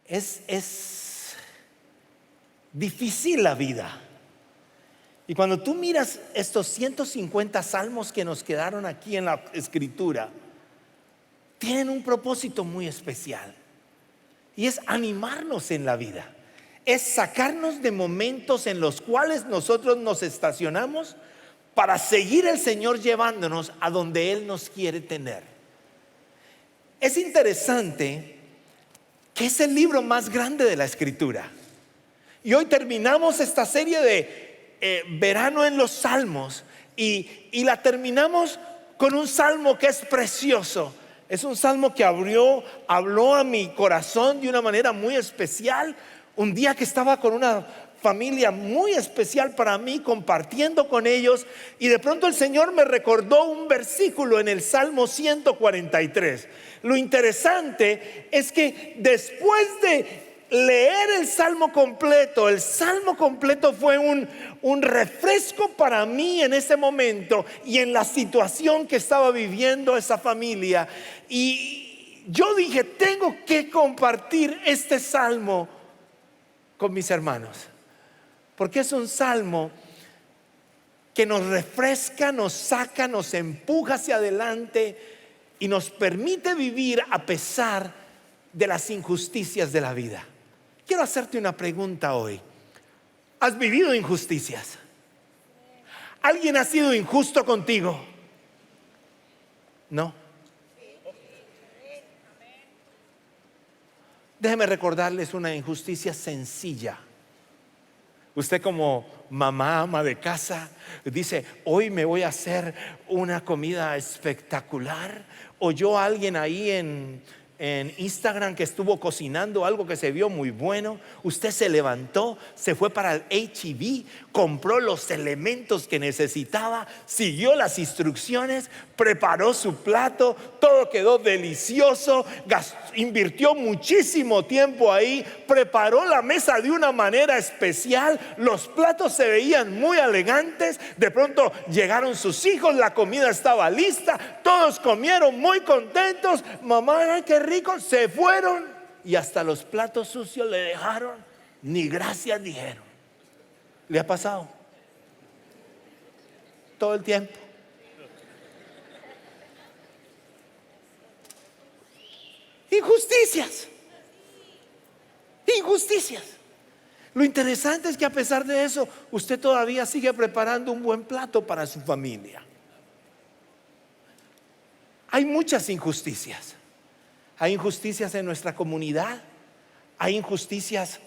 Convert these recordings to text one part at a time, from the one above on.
Es difícil la vida. Y cuando tú miras estos 150 salmos que nos quedaron aquí en la escritura, tienen un propósito muy especial. Y es animarnos en la vida. Es sacarnos de momentos en los cuales nosotros nos estacionamos para seguir el Señor llevándonos a donde Él nos quiere tener. Es interesante que es el libro más grande de la escritura. Y hoy terminamos esta serie de verano en los salmos y la terminamos con un salmo que es precioso. Es un salmo que habló a mi corazón de una manera muy especial. Un día que estaba con una familia muy especial para mí, compartiendo con ellos, y de pronto el Señor me recordó un versículo en el Salmo 143. Lo interesante es que después de leer el salmo completo fue un refresco para mí en ese momento y en la situación que estaba viviendo esa familia. Y yo dije, tengo que compartir este salmo con mis hermanos, porque es un salmo que nos refresca, nos saca, nos empuja hacia adelante y nos permite vivir a pesar de las injusticias de la vida. Quiero hacerte una pregunta hoy. ¿Has vivido injusticias? ¿Alguien ha sido injusto contigo? ¿No? Déjeme recordarles una injusticia sencilla. Usted como mamá, ama de casa, dice, hoy me voy a hacer una comida espectacular. Oyó a alguien ahí en Instagram que estuvo cocinando algo que se vio muy bueno. Usted se levantó, se fue para el H-E-B, compró los elementos que necesitaba, siguió las instrucciones, preparó su plato, todo quedó delicioso, invirtió muchísimo tiempo ahí, preparó la mesa de una manera especial, los platos se veían muy elegantes. De pronto llegaron sus hijos, la comida estaba lista, todos comieron muy contentos. Mamá, ay, qué rico, se fueron y hasta los platos sucios le dejaron, ni gracias dijeron. ¿Le ha pasado? Todo el tiempo. Injusticias. Lo interesante es que a pesar de eso, usted todavía sigue preparando un buen plato para su familia. Hay muchas injusticias. Hay injusticias en nuestra comunidad. Hay injusticias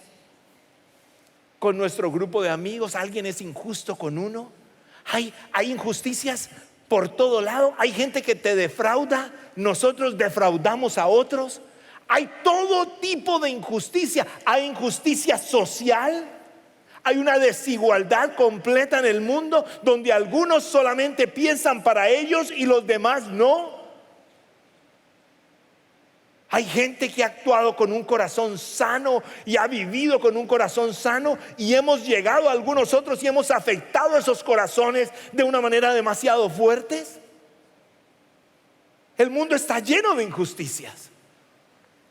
con nuestro grupo de amigos. Alguien es injusto con uno. Hay injusticias por todo lado. Hay gente que te defrauda. Nosotros defraudamos a otros. Hay todo tipo de injusticia. Hay injusticia social. Hay una desigualdad completa en el mundo donde algunos solamente piensan para ellos y los demás no. Hay gente que ha actuado con un corazón sano y ha vivido con un corazón sano, y hemos llegado a algunos otros y hemos afectado esos corazones de una manera demasiado fuerte. El mundo está lleno de injusticias.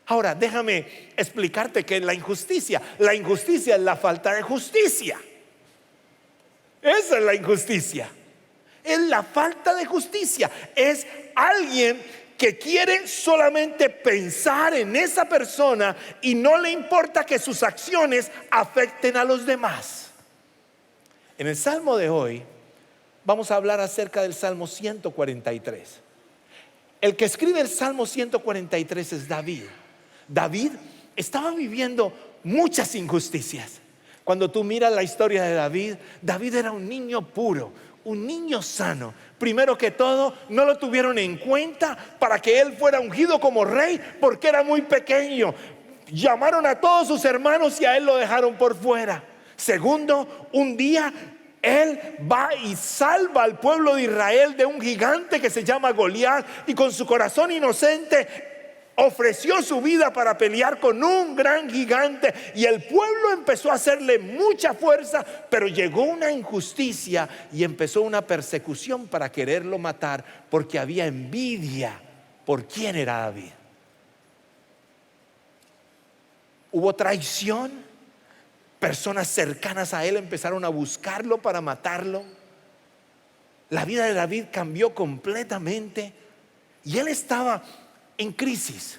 Ahora, déjame explicarte qué es la injusticia. La injusticia es la falta de justicia. Esa es la injusticia. Es la falta de justicia. Es alguien que quiere solamente pensar en esa persona y no le importa que sus acciones afecten a los demás. En el salmo de hoy vamos a hablar acerca del Salmo 143. El que escribe el Salmo 143 es David. David estaba viviendo muchas injusticias. Cuando tú miras la historia de David, David era un niño puro, un niño sano. Primero que todo, no lo tuvieron en cuenta para que él fuera ungido como rey porque era muy pequeño. Llamaron a todos sus hermanos y a él lo dejaron por fuera. Segundo, un día él va y salva al pueblo de Israel de un gigante que se llama Goliat, y con su corazón inocente ofreció su vida para pelear con un gran gigante, y el pueblo empezó a hacerle mucha fuerza, pero llegó una injusticia y empezó una persecución para quererlo matar porque había envidia por quién era David. hubo traición, personas cercanas a él empezaron a buscarlo para matarlo. La vida de David cambió completamente y él estaba en crisis.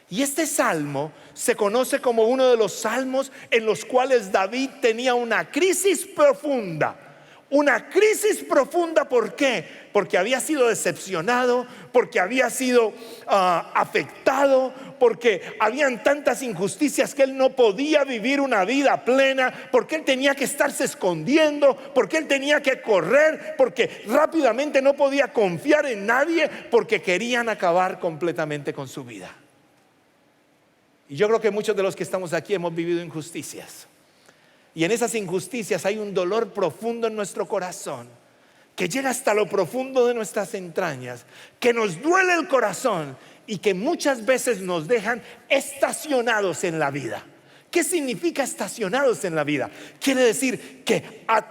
Y este salmo se conoce como uno de los salmos en los cuales David tenía una crisis profunda. Una crisis profunda, ¿por qué? Porque había sido decepcionado, porque había sido afectado, porque habían tantas injusticias que él no podía vivir una vida plena, porque él tenía que estarse escondiendo, porque él tenía que correr, porque rápidamente no podía confiar en nadie, porque querían acabar completamente con su vida. Y yo creo que muchos de los que estamos aquí hemos vivido injusticias. Y en esas injusticias hay un dolor profundo en nuestro corazón, que llega hasta lo profundo de nuestras entrañas, que nos duele el corazón y que muchas veces nos dejan estacionados en la vida. ¿Qué significa estacionados en la vida? Quiere decir que a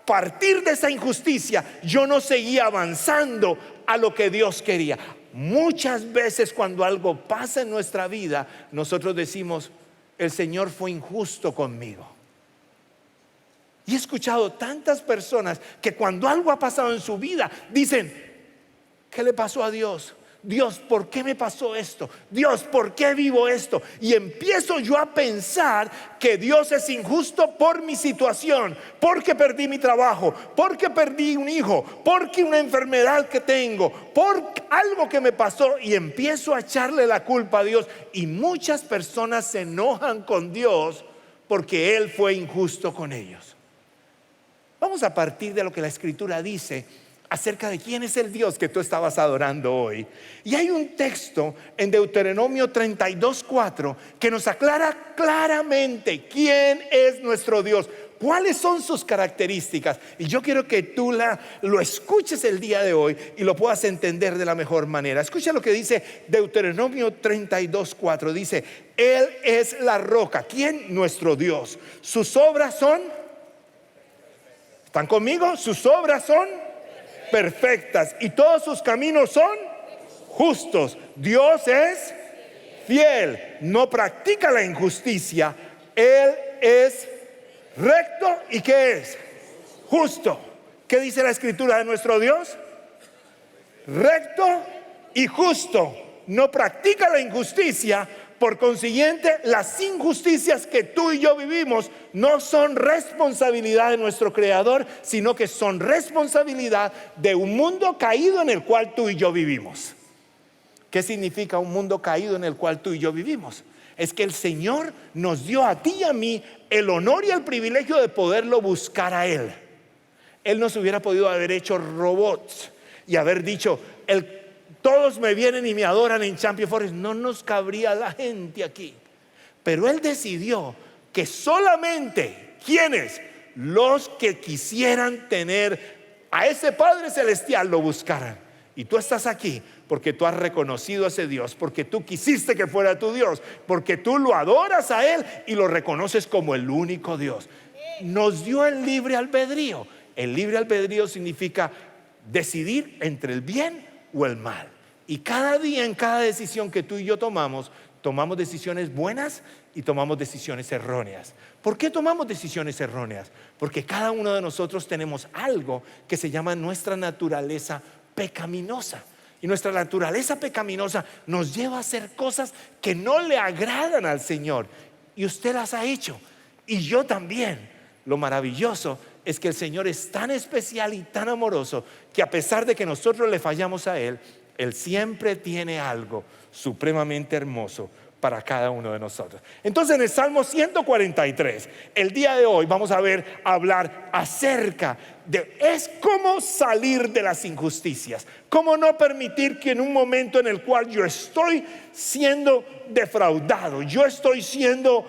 partir de esa injusticia yo no seguía avanzando a lo que Dios quería. Muchas veces cuando algo pasa en nuestra vida, nosotros decimos: el Señor fue injusto conmigo. Y he escuchado tantas personas que cuando algo ha pasado en su vida dicen: ¿qué le pasó a Dios? Dios, ¿por qué me pasó esto? Dios, ¿por qué vivo esto? Y empiezo yo a pensar que Dios es injusto por mi situación, porque perdí mi trabajo, porque perdí un hijo, porque una enfermedad que tengo, por algo que me pasó, y empiezo a echarle la culpa a Dios. Y muchas personas se enojan con Dios porque Él fue injusto con ellos. Vamos a partir de lo que la Escritura dice acerca de quién es el Dios que tú estabas adorando hoy. Y hay un texto en Deuteronomio 32:4 que nos aclara claramente quién es nuestro Dios, cuáles son sus características. Y yo quiero que tú lo escuches el día de hoy y lo puedas entender de la mejor manera. Escucha lo que dice Deuteronomio 32:4. Dice: Él es la roca. ¿Quién? Nuestro Dios. Sus obras son... ¿Están conmigo? Sus obras son perfectas y todos sus caminos son justos. Dios es fiel, no practica la injusticia. Él es recto y ¿qué es? Justo. ¿Qué dice la Escritura de nuestro Dios? Recto y justo. No practica la injusticia. Por consiguiente, las injusticias que tú y yo vivimos no son responsabilidad de nuestro Creador, sino que son responsabilidad de un mundo caído en el cual tú y yo vivimos. ¿Qué significa un mundo caído en el cual tú y yo vivimos? Es que el Señor nos dio a ti y a mí el honor y el privilegio de poderlo buscar a Él. Él nos hubiera podido haber hecho robots y haber dicho: todos me vienen y me adoran en Champion Forest. No nos cabría la gente aquí. Pero Él decidió que solamente, ¿quiénes? Los que quisieran tener a ese Padre Celestial lo buscaran. Y tú estás aquí porque tú has reconocido a ese Dios, porque tú quisiste que fuera tu Dios, porque tú lo adoras a Él y lo reconoces como el único Dios. Nos dio el libre albedrío. El libre albedrío significa decidir entre el bien o el mal. Y cada día, en cada decisión que tú y yo tomamos decisiones buenas y tomamos decisiones erróneas. ¿Por qué tomamos decisiones erróneas? Porque cada uno de nosotros tenemos algo que se llama nuestra naturaleza pecaminosa. Y nuestra naturaleza pecaminosa nos lleva a hacer cosas que no le agradan al Señor. Y usted las ha hecho. Y yo también. Lo maravilloso es que el Señor es tan especial y tan amoroso que a pesar de que nosotros le fallamos a Él, Él siempre tiene algo supremamente hermoso para cada uno de nosotros. Entonces, en el Salmo 143, el día de hoy vamos a hablar acerca de cómo salir de las injusticias, cómo no permitir que en un momento en el cual yo estoy siendo defraudado, yo estoy siendo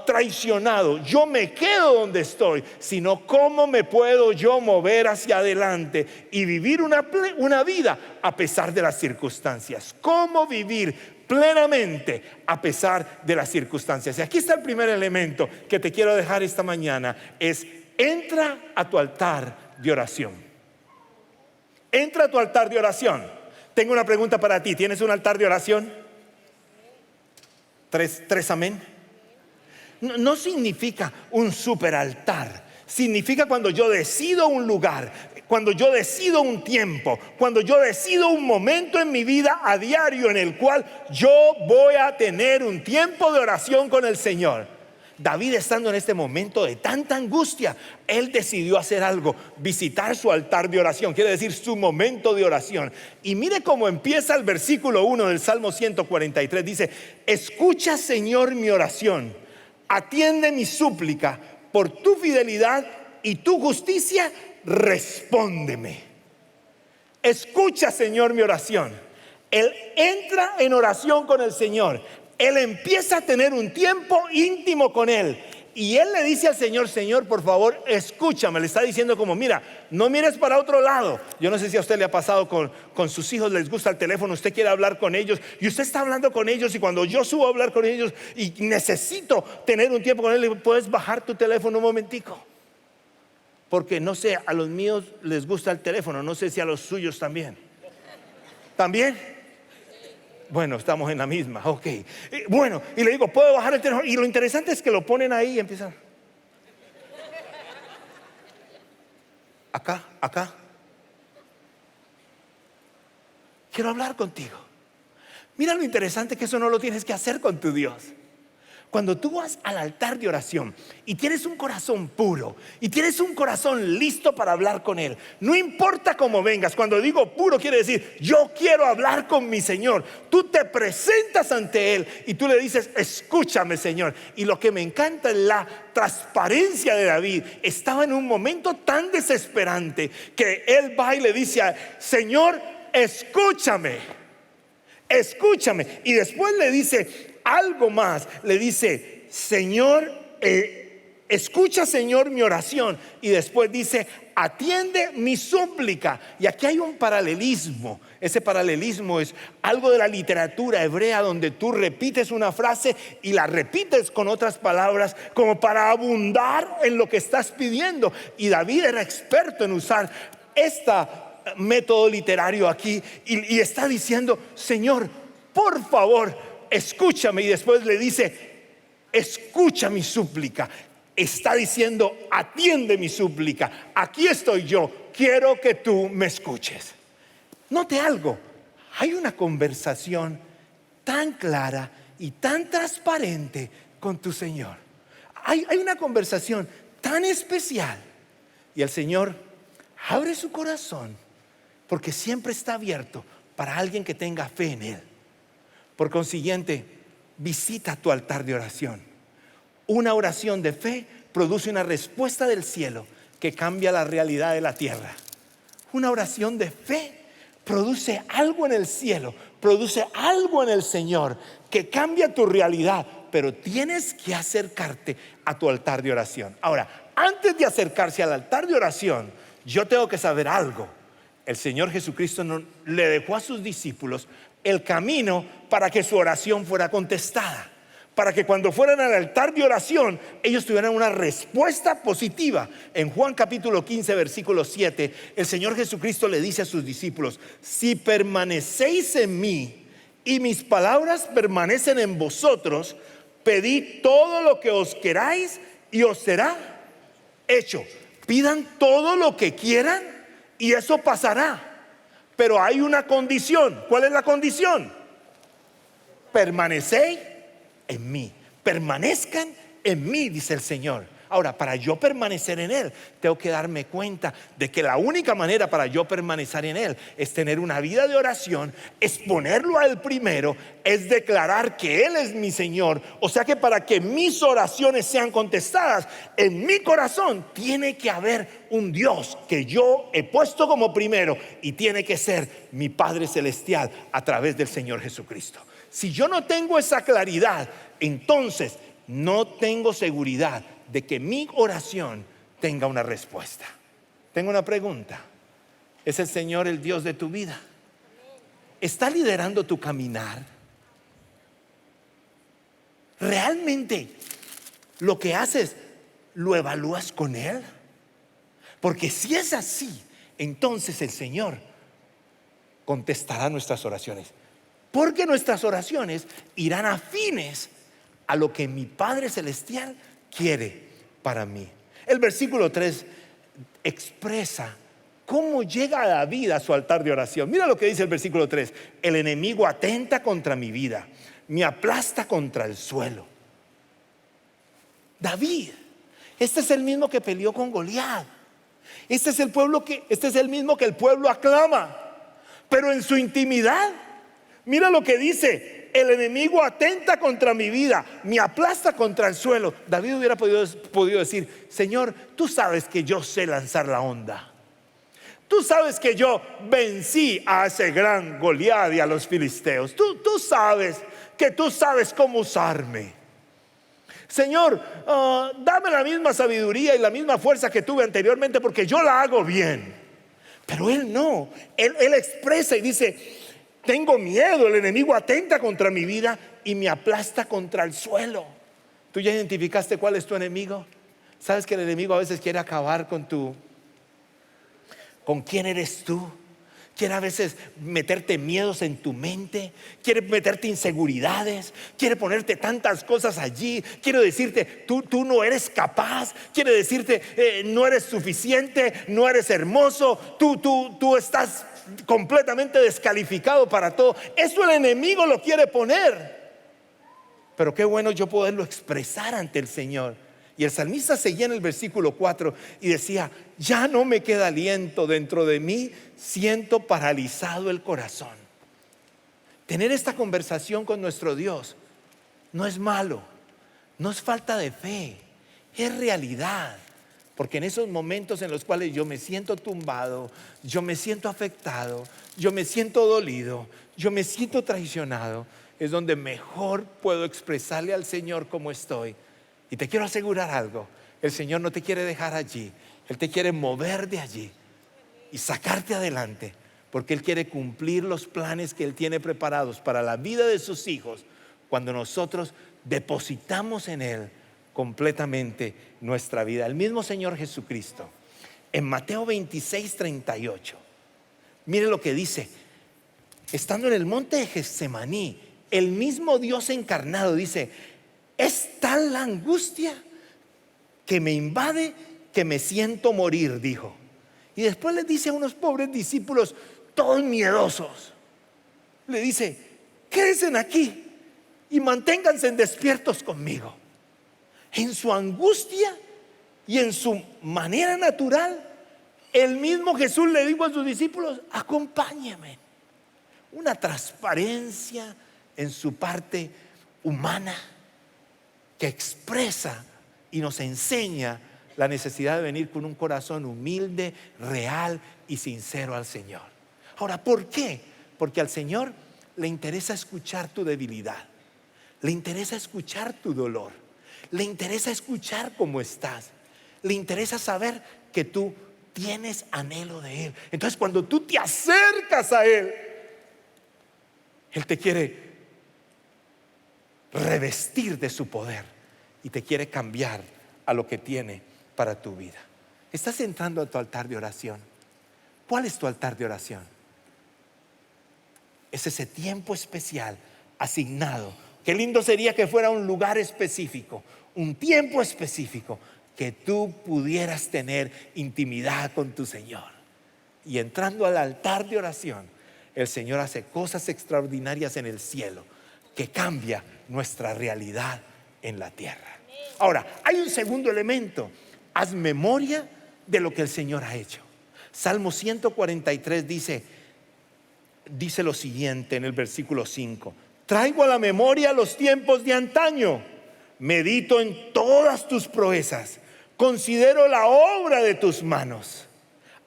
traicionado, yo me quedo donde estoy, sino cómo me puedo yo mover hacia adelante y vivir una vida a pesar de las circunstancias. Cómo vivir plenamente a pesar de las circunstancias. Y aquí está el primer elemento que te quiero dejar esta mañana: es entra a tu altar de oración. Entra a tu altar de oración. Tengo una pregunta para ti. ¿Tienes un altar de oración? ¿Tres amén? no significa un superaltar. Significa cuando yo decido un lugar, cuando yo decido un tiempo, cuando yo decido un momento en mi vida a diario en el cual yo voy a tener un tiempo de oración con el Señor. David, estando en este momento de tanta angustia, él decidió hacer algo: visitar su altar de oración, quiere decir su momento de oración. Y mire cómo empieza el versículo 1 del Salmo 143. Dice: escucha, Señor, mi oración, atiende mi súplica, por tu fidelidad y tu justicia respóndeme. Escucha, Señor, mi oración. Él entra en oración con el Señor. Él empieza a tener un tiempo íntimo con Él. Y él le dice al Señor: Señor, por favor, escúchame. Le está diciendo como: mira, no mires para otro lado. Yo no sé si a usted le ha pasado con sus hijos, les gusta el teléfono, usted quiere hablar con ellos y usted está hablando con ellos, y cuando yo subo a hablar con ellos y necesito tener un tiempo con él, le digo: ¿puedes bajar tu teléfono un momentico? Porque no sé, a los míos les gusta el teléfono, no sé si a los suyos también. ¿También? Bueno, estamos en la misma, ok. Bueno, y le digo: ¿puedo bajar el teléfono? Y lo interesante es que lo ponen ahí y empiezan. Acá. Quiero hablar contigo. Mira lo interesante, que eso no lo tienes que hacer con tu Dios. Cuando tú vas al altar de oración y tienes un corazón puro y tienes un corazón listo para hablar con Él, no importa cómo vengas. Cuando digo puro, quiere decir: yo quiero hablar con mi Señor. Tú te presentas ante Él y tú le dices: escúchame, Señor. Y lo que me encanta es la transparencia de David. Estaba en un momento tan desesperante que él va y le dice: Señor, escúchame. Y después le dice algo más. Le dice: Señor, escucha, Señor, mi oración. Y después dice: atiende mi súplica. Y aquí hay un paralelismo. Ese paralelismo es algo de la literatura hebrea, donde tú repites una frase y la repites con otras palabras como para abundar en lo que estás pidiendo. Y David era experto en usar este método literario aquí, y está diciendo: Señor, por favor, escúchame. Y después le dice: escucha mi súplica. Está diciendo: atiende mi súplica. Aquí estoy yo, quiero que tú me escuches. Note algo: hay una conversación tan clara y tan transparente con tu Señor. Hay una conversación tan especial, y el Señor abre su corazón, porque siempre está abierto para alguien que tenga fe en Él. Por consiguiente, visita tu altar de oración. Una oración de fe produce una respuesta del cielo que cambia la realidad de la tierra. Una oración de fe produce algo en el cielo, produce algo en el Señor que cambia tu realidad, pero tienes que acercarte a tu altar de oración. Ahora, antes de acercarse al altar de oración, yo tengo que saber algo. El Señor Jesucristo le dejó a sus discípulos el camino para que su oración fuera contestada, para que cuando fueran al altar de oración ellos tuvieran una respuesta positiva. En Juan capítulo 15 versículo 7, el Señor Jesucristo le dice a sus discípulos: si permanecéis en mí y mis palabras permanecen en vosotros, pedid todo lo que os queráis y os será hecho. Pidan todo lo que quieran y eso pasará. Pero hay una condición. ¿Cuál es la condición? Permanecéis en mí. Permanezcan en mí, dice el Señor. Ahora, para yo permanecer en Él, tengo que darme cuenta de que la única manera para yo permanecer en Él es tener una vida de oración, es ponerlo a Él primero, es declarar que Él es mi Señor. O sea que para que mis oraciones sean contestadas, en mi corazón tiene que haber un Dios que yo he puesto como primero, y tiene que ser mi Padre Celestial a través del Señor Jesucristo. Si yo no tengo esa claridad, entonces no tengo seguridad de que mi oración tenga una respuesta. Tengo una pregunta: ¿es el Señor el Dios de tu vida? ¿Está liderando tu caminar? ¿Realmente lo que haces lo evalúas con Él? Porque si es así, entonces el Señor contestará nuestras oraciones, porque nuestras oraciones irán afines a lo que mi Padre Celestial quiere para mí. El versículo 3 expresa cómo llega David a su altar de oración. Mira lo que dice el versículo 3: el enemigo atenta contra mi vida, me aplasta contra el suelo. David, este es el mismo que peleó con Goliat. Este es el mismo que el pueblo aclama. Pero en su intimidad, mira lo que dice: el enemigo atenta contra mi vida, me aplasta contra el suelo. David hubiera podido decir: Señor, tú sabes que yo sé lanzar la onda. Tú sabes que yo vencí a ese gran Goliat y a los filisteos. Tú sabes que tú sabes cómo usarme. Señor, dame la misma sabiduría y la misma fuerza que tuve anteriormente, porque yo la hago bien. Pero él no. Él expresa y dice: tengo miedo, el enemigo atenta contra mi vida y me aplasta contra el suelo. ¿Tú ya identificaste cuál es tu enemigo? ¿Sabes que el enemigo a veces quiere acabar con quién eres tú? Quiere a veces meterte miedos en tu mente, quiere meterte inseguridades, quiere ponerte tantas cosas allí, quiere decirte tú no eres capaz, quiere decirte no eres suficiente, no eres hermoso, tú estás completamente descalificado para todo. Eso el enemigo lo quiere poner. Pero qué bueno yo poderlo expresar ante el Señor. Y el salmista seguía en el versículo 4 y decía: ya no me queda aliento dentro de mí, siento paralizado el corazón. Tener esta conversación con nuestro Dios no es malo, no es falta de fe, es realidad. Porque en esos momentos en los cuales yo me siento tumbado, yo me siento afectado, yo me siento dolido, yo me siento traicionado, es donde mejor puedo expresarle al Señor cómo estoy. Y te quiero asegurar algo: el Señor no te quiere dejar allí, Él te quiere mover de allí y sacarte adelante, porque Él quiere cumplir los planes que Él tiene preparados para la vida de sus hijos cuando nosotros depositamos en Él completamente nuestra vida. El mismo Señor Jesucristo en Mateo 26:38, mire lo que dice, estando en el monte de Getsemaní, el mismo Dios encarnado dice: es tal la angustia que me invade que me siento morir, dijo. Y después les dice a unos pobres discípulos todos miedosos, le dice: quédense aquí y manténganse despiertos conmigo. En su angustia y en su manera natural, el mismo Jesús le dijo a sus discípulos: acompáñenme. Una transparencia en su parte humana que expresa y nos enseña la necesidad de venir con un corazón humilde, real y sincero al Señor. Ahora, ¿por qué? Porque al Señor le interesa escuchar tu debilidad, le interesa escuchar tu dolor, le interesa escuchar cómo estás, le interesa saber que tú tienes anhelo de Él. Entonces, cuando tú te acercas a Él, Él te quiere revestir de su poder y te quiere cambiar a lo que tiene para tu vida. Estás entrando a tu altar de oración. ¿Cuál es tu altar de oración? Es ese tiempo especial asignado. Qué lindo sería que fuera un lugar específico, un tiempo específico, que tú pudieras tener intimidad con tu Señor. Y entrando al altar de oración, el Señor hace cosas extraordinarias en el cielo que cambia nuestra realidad en la tierra. Ahora, hay un segundo elemento: haz memoria de lo que el Señor ha hecho. Salmo 143 dice lo siguiente en el versículo 5: traigo a la memoria los tiempos de antaño, medito en todas tus proezas, considero la obra de tus manos.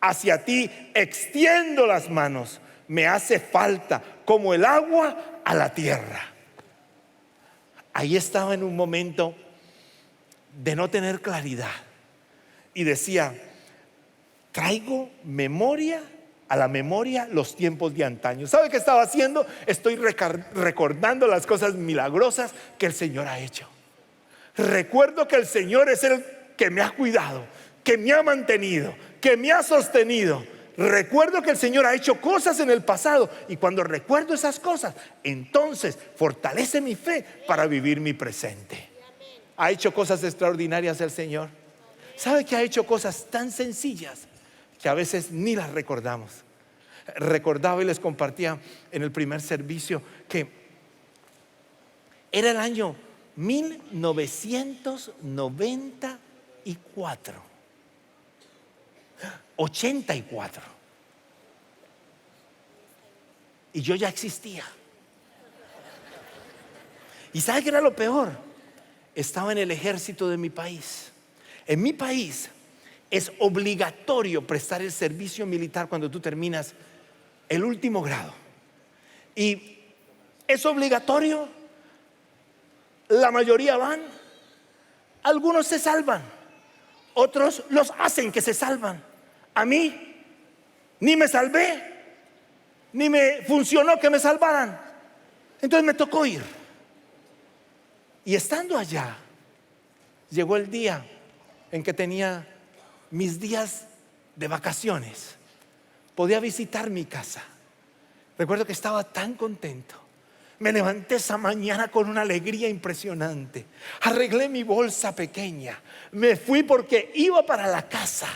Hacia ti extiendo las manos, me hace falta como el agua a la tierra. Ahí estaba en un momento de no tener claridad y decía: traigo a la memoria los tiempos de antaño. ¿Sabe qué estaba haciendo? Estoy recordando las cosas milagrosas que el Señor ha hecho. Recuerdo que el Señor es el que me ha cuidado, que me ha mantenido, que me ha sostenido, recuerdo que el Señor ha hecho cosas en el pasado, y cuando recuerdo esas cosas, entonces fortalece mi fe para vivir mi presente. Ha hecho cosas extraordinarias el Señor. ¿Sabe que ha hecho cosas tan sencillas que a veces ni las recordamos? Recordaba y les compartía en el primer servicio que era el año 1994, 84, y yo ya existía. ¿Y sabe qué era lo peor? Estaba en el ejército de mi país. En mi país es obligatorio prestar el servicio militar cuando tú terminas el último grado, y es obligatorio. La mayoría van, algunos se salvan, otros los hacen que se salvan. A mí ni me salvé, ni me funcionó que me salvaran. Entonces me tocó ir. Y estando allá, llegó el día en que tenía mis días de vacaciones. Podía visitar mi casa. Recuerdo que estaba tan contento. Me levanté esa mañana con una alegría impresionante. Arreglé mi bolsa pequeña. Me fui porque iba para la casa.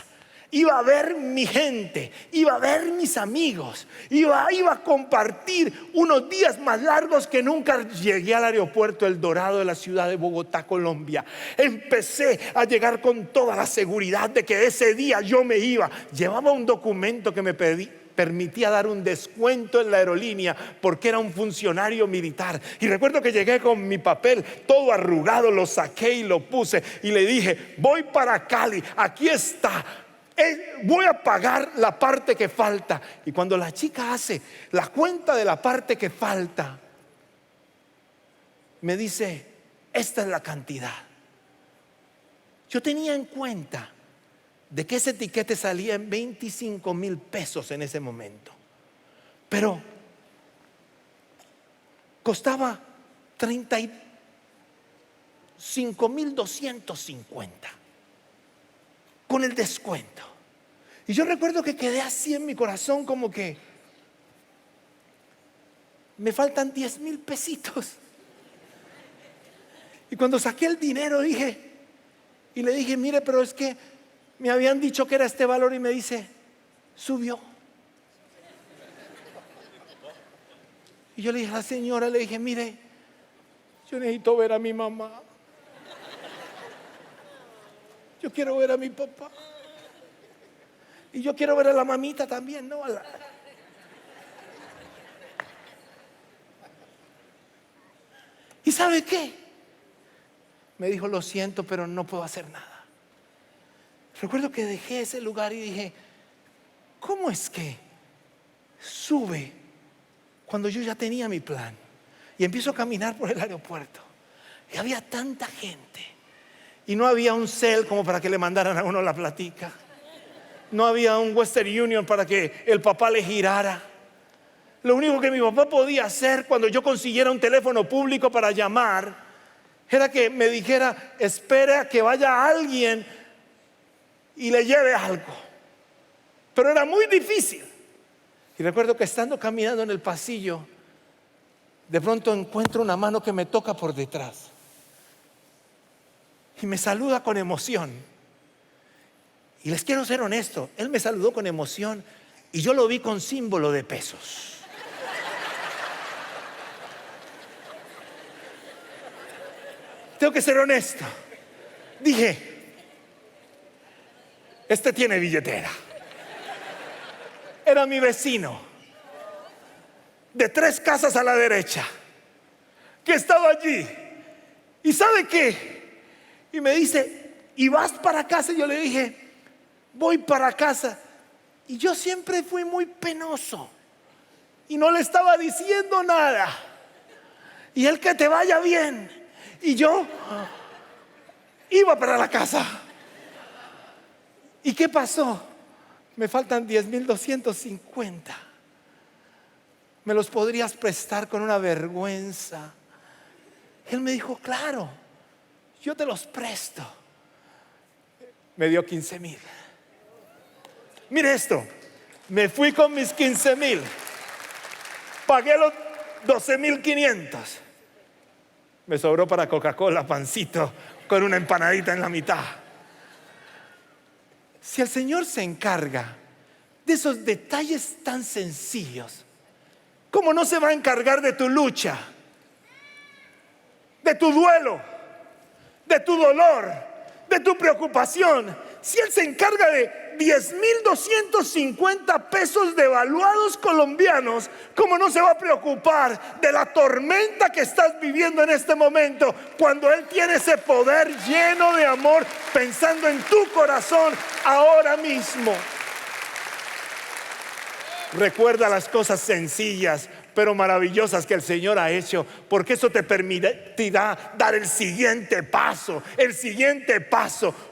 Iba a ver mi gente, iba a ver mis amigos, iba a compartir unos días más largos que nunca. Llegué al aeropuerto El Dorado de la ciudad de Bogotá, Colombia. Empecé a llegar con toda la seguridad de que ese día yo me iba. Llevaba un documento que me permitía dar un descuento en la aerolínea porque era un funcionario militar. Y recuerdo que llegué con mi papel todo arrugado, lo saqué y lo puse y le dije: voy para Cali, aquí está. Voy a pagar la parte que falta. Y cuando la chica hace la cuenta de la parte que falta, me dice: esta es la cantidad. Yo tenía en cuenta de que ese tiquete salía en 25,000 pesos en ese momento, pero costaba 35,250 con el descuento. Y yo recuerdo que quedé así en mi corazón, como que me faltan 10,000 pesitos. Y cuando saqué el dinero le dije: mire, pero es que me habían dicho que era este valor. Y me dice: subió. Y yo le dije a la señora, le dije: mire, yo necesito ver a mi mamá. Yo quiero ver a mi papá. Y yo quiero ver a la mamita también, ¿no? ¿Y sabe qué? Me dijo: lo siento, pero no puedo hacer nada. Recuerdo que dejé ese lugar y dije: ¿cómo es que sube cuando yo ya tenía mi plan? Y empiezo a caminar por el aeropuerto y había tanta gente, y no había un cel como para que le mandaran a uno la platica. No había un Western Union para que el papá le girara. Lo único que mi papá podía hacer cuando yo consiguiera un teléfono público para llamar era que me dijera: espera que vaya alguien y le lleve algo. Pero era muy difícil. Y recuerdo que estando caminando en el pasillo, de pronto encuentro una mano que me toca por detrás y me saluda con emoción. Y les quiero ser honesto, él me saludó con emoción y yo lo vi con símbolo de pesos. Tengo que ser honesto. Dije: este tiene billetera. Era mi vecino de 3 casas a la derecha, que estaba allí. ¿Y sabe qué? Y me dice: ¿y vas para casa? Y yo le dije: voy para casa. Y yo siempre fui muy penoso y no le estaba diciendo nada. Y él: que te vaya bien. Y yo iba para la casa. ¿Y qué pasó? Me faltan 10,250. ¿Me los podrías prestar? Con una vergüenza. Él me dijo: claro, yo te los presto. Me dio 15,000. Mire esto, Me fui con mis 15,000. Pagué los 12,500. Me sobró para Coca-Cola, pancito, con una empanadita en la mitad. Si el Señor se encarga de esos detalles tan sencillos, ¿cómo no se va a encargar de tu lucha, de tu duelo, de tu dolor, de tu preocupación? Si Él se encarga de 10,250 pesos devaluados colombianos, ¿cómo no se va a preocupar de la tormenta que estás viviendo en este momento, cuando Él tiene ese poder lleno de amor pensando en tu corazón ahora mismo? Recuerda las cosas sencillas pero maravillosas que el Señor ha hecho, porque eso te permitirá dar el siguiente paso,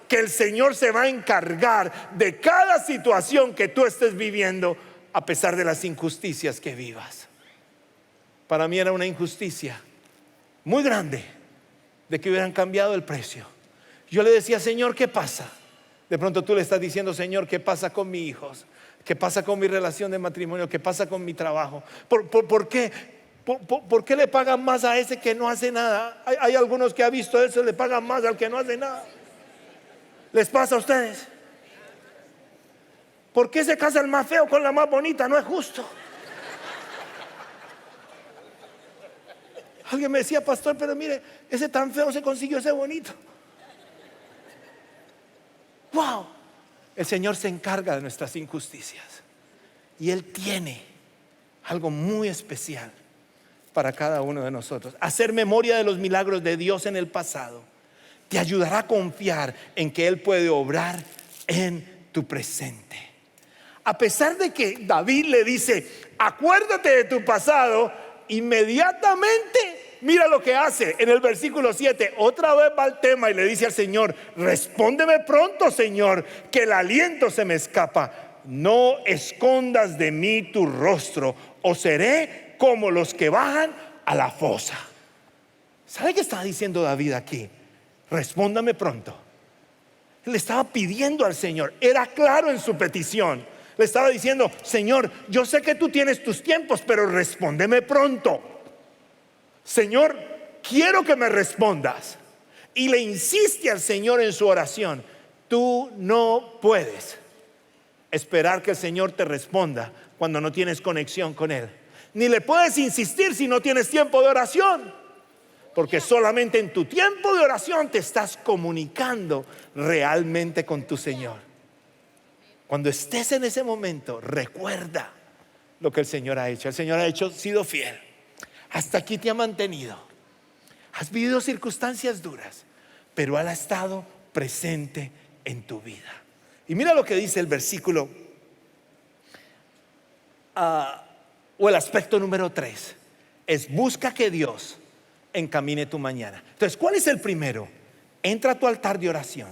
que el Señor se va a encargar de cada situación que tú estés viviendo, a pesar de las injusticias que vivas. Para mí era una injusticia muy grande de que hubieran cambiado el precio. Yo le decía: Señor, ¿qué pasa? De pronto tú le estás diciendo: Señor, ¿qué pasa con mis hijos? ¿Qué pasa con mi relación de matrimonio? ¿Qué pasa con mi trabajo? ¿Por qué? ¿Por qué le pagan más a ese que no hace nada? Hay algunos que han visto eso, le pagan más al que no hace nada. ¿Les pasa a ustedes? ¿Por qué se casa el más feo con la más bonita? No es justo. Alguien me decía: pastor, pero mire, ese tan feo se consiguió ese bonito. ¡Wow! El Señor se encarga de nuestras injusticias y Él tiene algo muy especial para cada uno de nosotros. Hacer memoria de los milagros de Dios en el pasado te ayudará a confiar en que Él puede obrar en tu presente. A pesar de que David le dice: acuérdate de tu pasado, inmediatamente mira lo que hace en el versículo 7. Otra vez va al tema y le dice al Señor: respóndeme pronto, Señor, que el aliento se me escapa. No escondas de mí tu rostro, o seré como los que bajan a la fosa. ¿Sabe qué está diciendo David aquí? Respóndame pronto. Le estaba pidiendo al Señor, era claro en su petición. Le estaba diciendo: Señor, yo sé que tú tienes tus tiempos, pero respóndeme pronto. Señor, quiero que me respondas. Y le insiste al Señor en su oración. Tú no puedes esperar que el Señor te responda cuando no tienes conexión con Él. Ni le puedes insistir si no tienes tiempo de oración, porque solamente en tu tiempo de oración te estás comunicando realmente con tu Señor. Cuando estés en ese momento, recuerda lo que el Señor ha hecho. El Señor ha sido fiel. Hasta aquí te ha mantenido. Has vivido circunstancias duras, pero Él ha estado presente en tu vida. Y mira lo que dice el versículo o el aspecto número 3. Es: busca que Dios encamine tu mañana. Entonces, ¿cuál es el primero? Entra a tu altar de oración.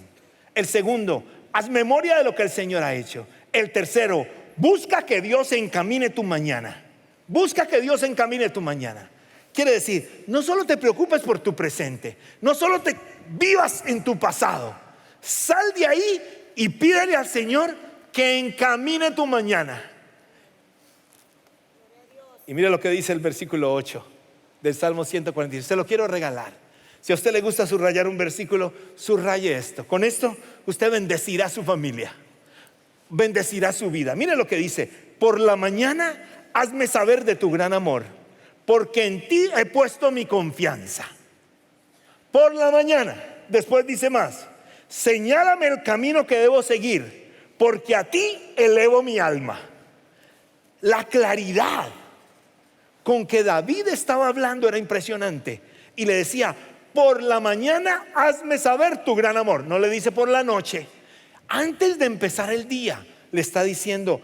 El segundo: haz memoria de lo que el Señor ha hecho. El tercero: busca que Dios encamine tu mañana. Busca que Dios encamine tu mañana. Quiere decir, no solo te preocupes por tu presente, no solo te vivas en tu pasado. Sal de ahí y pídele al Señor que encamine tu mañana. Y mire lo que dice el versículo 8 del Salmo 146. Se lo quiero regalar. Si a usted le gusta subrayar un versículo, subraye esto. Con esto usted bendecirá a su familia, bendecirá su vida. Mire lo que dice: por la mañana hazme saber de tu gran amor, porque en ti he puesto mi confianza. Por la mañana. Después dice más: señálame el camino que debo seguir, porque a ti elevo mi alma. La claridad con que David estaba hablando era impresionante. Y le decía: por la mañana hazme saber tu gran amor. No le dice por la noche. Antes de empezar el día le está diciendo: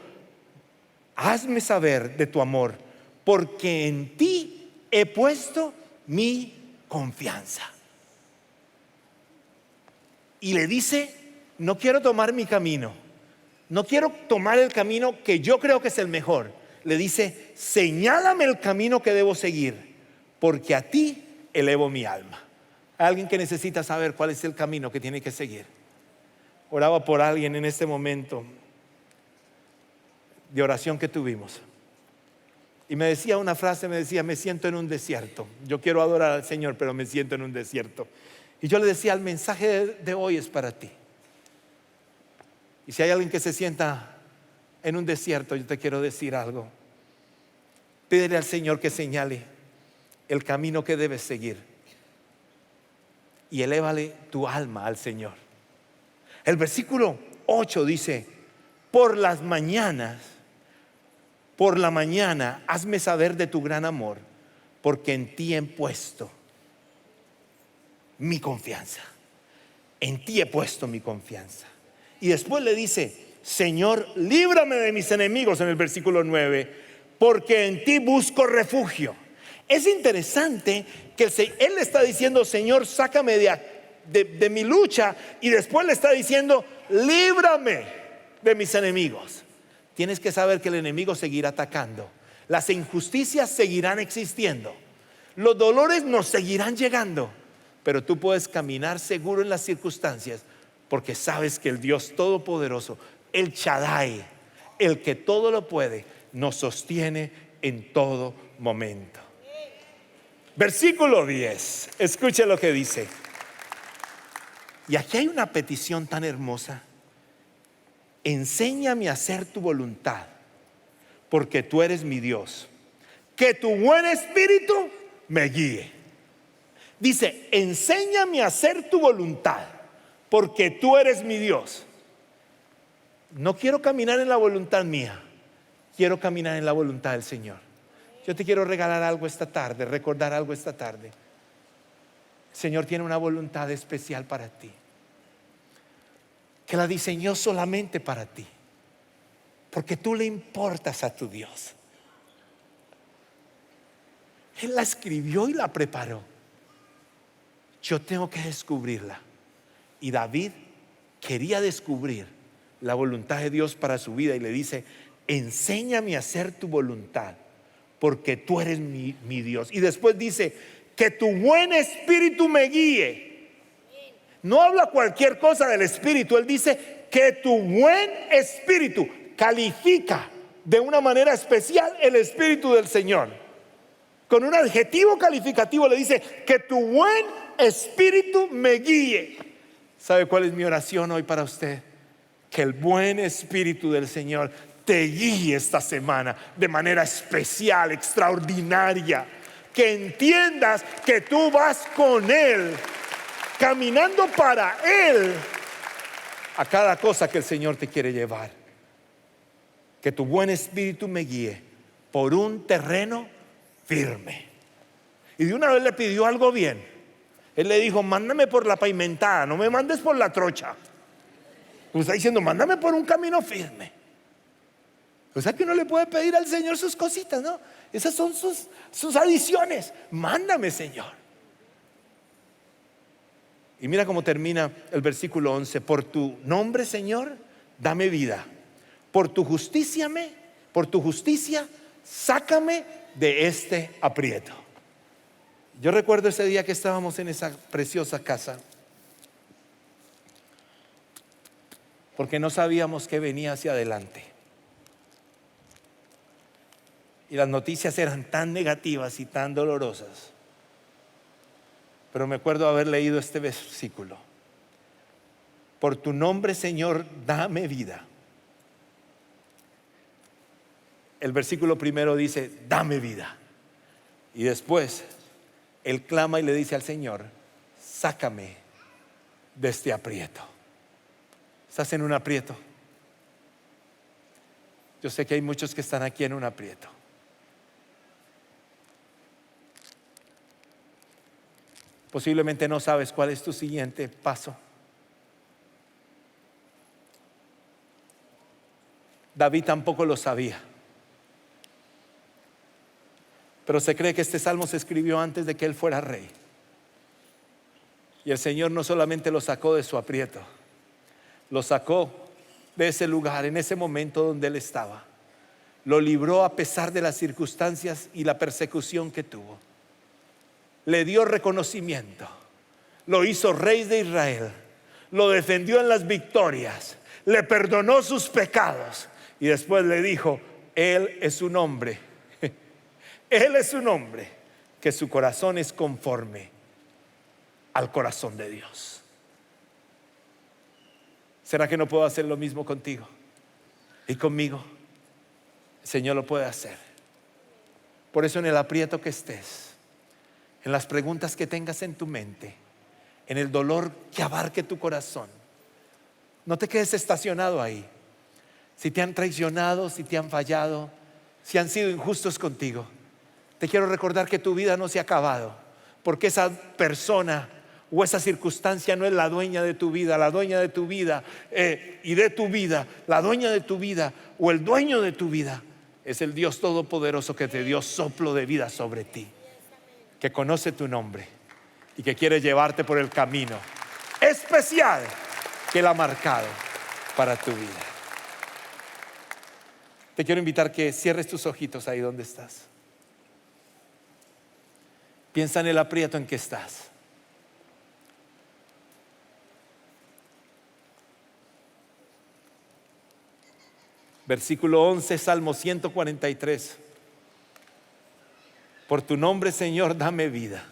hazme saber de tu amor, porque en ti he puesto mi confianza. Y le dice: no quiero tomar mi camino, no quiero tomar el camino que yo creo que es el mejor. Le dice: señálame el camino que debo seguir, porque a ti elevo mi alma. Hay alguien que necesita saber cuál es el camino que tiene que seguir. Oraba por alguien en este momento. de oración que tuvimos. Y me decía una frase, me decía: me siento en un desierto. Yo quiero adorar al Señor, pero me siento en un desierto. Y yo le decía: el mensaje de hoy es para ti. Y si hay alguien que se sienta en un desierto, yo te quiero decir algo. Pídele al Señor que señale el camino que debes seguir. Y elévale tu alma al Señor. El versículo 8 dice: por la mañana hazme saber de tu gran amor, porque en ti he puesto mi confianza. En ti he puesto mi confianza. Y después le dice: Señor, líbrame de mis enemigos, en el versículo 9, porque en ti busco refugio. Es interesante que él le está diciendo: Señor, sácame de mi lucha, y después le está diciendo: líbrame de mis enemigos. Tienes que saber que el enemigo seguirá atacando, las injusticias seguirán existiendo, los dolores nos seguirán llegando, pero tú puedes caminar seguro en las circunstancias, porque sabes que el Dios Todopoderoso, el Shaddai, el que todo lo puede, nos sostiene en todo momento. Versículo 10, escuche lo que dice. Y aquí hay una petición tan hermosa: enséñame a hacer tu voluntad, porque tú eres mi Dios. Que tu buen espíritu me guíe. Dice: enséñame a hacer tu voluntad, porque tú eres mi Dios. No quiero caminar en la voluntad mía, quiero caminar en la voluntad del Señor. Yo te quiero regalar algo esta tarde, recordar algo esta tarde. El Señor tiene una voluntad especial para ti, que la diseñó solamente para ti, porque tú le importas a tu Dios. Él la escribió y la preparó. Yo tengo que descubrirla. Y David quería descubrir la voluntad de Dios para su vida, y le dice: enséñame a hacer tu voluntad, porque tú eres mi Dios. Y después dice: que tu buen espíritu me guíe. No habla cualquier cosa del espíritu, él dice: que tu buen espíritu. Califica de una manera especial el espíritu del Señor. Con un adjetivo calificativo le dice: que tu buen espíritu me guíe. ¿Sabe cuál es mi oración hoy para usted? Que el buen espíritu del Señor te guíe esta semana de manera especial, extraordinaria. Que entiendas que tú vas con Él, caminando para Él, a cada cosa que el Señor te quiere llevar. Que tu buen espíritu me guíe por un terreno firme. Y de una vez le pidió algo bien. Él le dijo: mándame por la pavimentada, no me mandes por la trocha. Está diciendo: mándame por un camino firme. O sea que uno le puede pedir al Señor sus cositas, ¿no? Esas son sus adiciones. Mándame, Señor. Y mira cómo termina el versículo 11: por tu nombre, Señor, dame vida. Por tu justicia, sácame de este aprieto. Yo recuerdo ese día que estábamos en esa preciosa casa, porque no sabíamos qué venía hacia adelante. Y las noticias eran tan negativas y tan dolorosas. Pero me acuerdo haber leído este versículo: por tu nombre, Señor, dame vida. El versículo primero dice: dame vida. Y después él clama y le dice al Señor: sácame de este aprieto. ¿Estás en un aprieto? Yo sé que hay muchos que están aquí en un aprieto. Posiblemente no sabes cuál es tu siguiente paso. David tampoco lo sabía. Pero se cree que este salmo se escribió antes de que él fuera rey. Y el Señor no solamente lo sacó de su aprieto, lo sacó de ese lugar, en ese momento donde él estaba. Lo libró a pesar de las circunstancias y la persecución que tuvo. Le dio reconocimiento. Lo hizo rey de Israel. Lo defendió en las victorias. Le perdonó sus pecados. Y después le dijo, Él es un hombre, Él es un hombre que su corazón es conforme al corazón de Dios. ¿Será que no puedo hacer lo mismo contigo y conmigo? El Señor lo puede hacer. Por eso, en el aprieto que estés, en las preguntas que tengas en tu mente, en el dolor que abarque tu corazón, no te quedes estacionado ahí. Si te han traicionado, si te han fallado, si han sido injustos contigo, te quiero recordar que tu vida no se ha acabado, porque esa persona o esa circunstancia no es la dueña de tu vida. La dueña de tu vida y de tu vida, la dueña de tu vida o el dueño de tu vida es el Dios Todopoderoso que te dio soplo de vida sobre ti, que conoce tu nombre y que quiere llevarte por el camino especial que Él ha marcado para tu vida. Te quiero invitar que cierres tus ojitos ahí donde estás. Piensa en el aprieto en que estás. Versículo 11, Salmo 143. Por tu nombre, Señor, dame vida.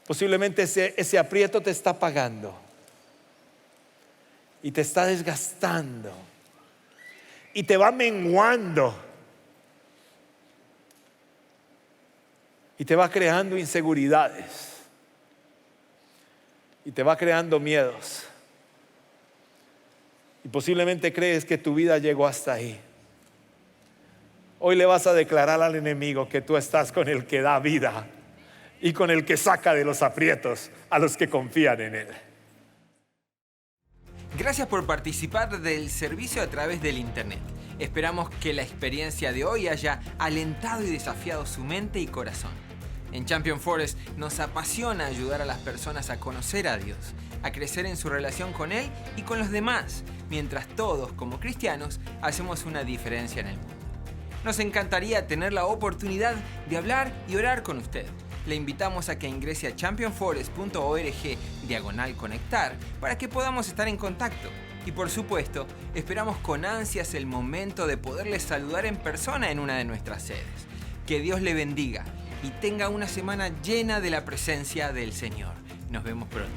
Posiblemente ese aprieto te está pagando y te está desgastando y te va menguando y te va creando inseguridades y te va creando miedos. Y posiblemente crees que tu vida llegó hasta ahí. Hoy le vas a declarar al enemigo que tú estás con el que da vida y con el que saca de los aprietos a los que confían en Él. Gracias por participar del servicio a través del internet. Esperamos que la experiencia de hoy haya alentado y desafiado su mente y corazón. En Champion Forest nos apasiona ayudar a las personas a conocer a Dios, a crecer en su relación con Él y con los demás, mientras todos, como cristianos, hacemos una diferencia en el mundo. Nos encantaría tener la oportunidad de hablar y orar con usted. Le invitamos a que ingrese a championforest.org/conectar para que podamos estar en contacto. Y por supuesto, esperamos con ansias el momento de poderle saludar en persona en una de nuestras sedes. Que Dios le bendiga y tenga una semana llena de la presencia del Señor. Nos vemos pronto.